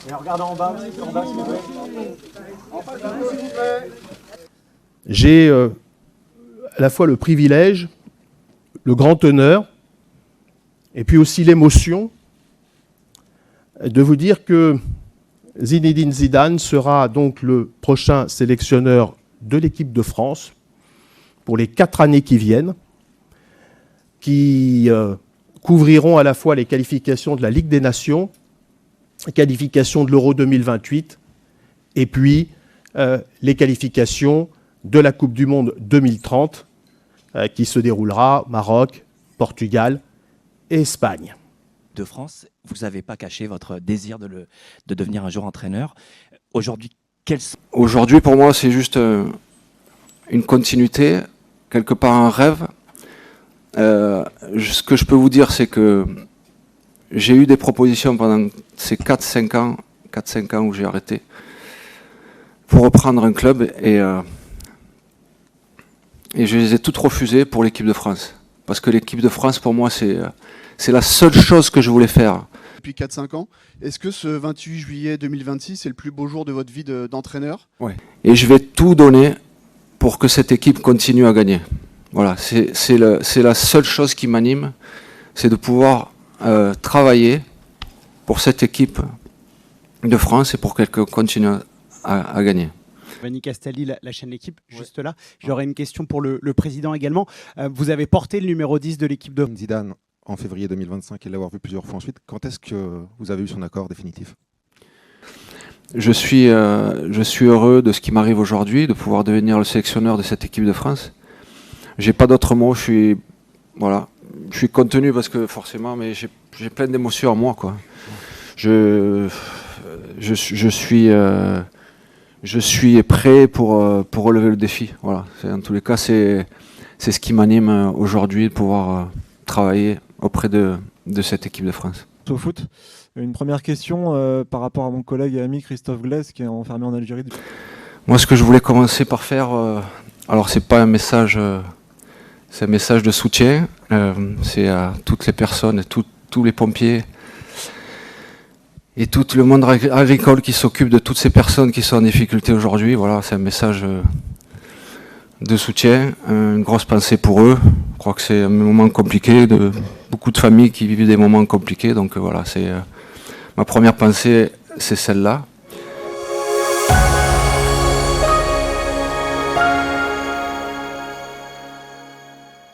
Et regardez en bas, s'il vous plaît. S'il vous plaît. J'ai à la fois le privilège, le grand honneur, et puis aussi l'émotion de vous dire que Zinedine Zidane sera donc le prochain sélectionneur de l'équipe de France pour les 4 années qui viennent, qui couvriront à la fois les qualifications de la Ligue des Nations, les qualifications de l'Euro 2028, et puis les qualifications de la Coupe du Monde 2030, qui se déroulera Maroc, Portugal et Espagne. De France, vous n'avez pas caché votre désir de devenir un jour entraîneur. Aujourd'hui, Aujourd'hui, pour moi, c'est juste une continuité, quelque part un rêve. Ce que je peux vous dire, c'est que j'ai eu des propositions pendant ces 4-5 ans où j'ai arrêté pour reprendre un club et je les ai toutes refusées pour l'équipe de France. Parce que l'équipe de France, pour moi, c'est la seule chose que je voulais faire. Depuis 4-5 ans, est-ce que ce 28 juillet 2026 est le plus beau jour de votre vie d'entraîneur? Ouais. Et je vais tout donner pour que cette équipe continue à gagner. Voilà, c'est la seule chose qui m'anime, c'est de pouvoir travailler pour cette équipe de France et pour qu'elle continue à gagner. Vanni Castelli, la chaîne L'équipe, juste là. J'aurais une question pour le président également. Vous avez porté le numéro 10 de l'équipe de Zidane en février 2025 et l'avoir vu plusieurs fois ensuite. Quand est-ce que vous avez eu son accord définitif? Je suis heureux de ce qui m'arrive aujourd'hui, de pouvoir devenir le sélectionneur de cette équipe de France. J'ai pas d'autres mots, je suis contenu parce que forcément, mais j'ai plein d'émotions en moi, quoi. Je suis prêt pour relever le défi. Voilà. En tous les cas, c'est ce qui m'anime aujourd'hui, de pouvoir travailler auprès de cette équipe de France. Au foot, une première question par rapport à mon collègue et ami Christophe Glaise qui est enfermé en Algérie. Moi, ce que je voulais commencer par faire, alors c'est pas un message, c'est un message de soutien. C'est à toutes les personnes, tous les pompiers et tout le monde agricole qui s'occupe de toutes ces personnes qui sont en difficulté aujourd'hui. Voilà, c'est un message de soutien, une grosse pensée pour eux. Je crois que c'est un moment compliqué, beaucoup de familles qui vivent des moments compliqués. Donc voilà, ma première pensée, c'est celle-là.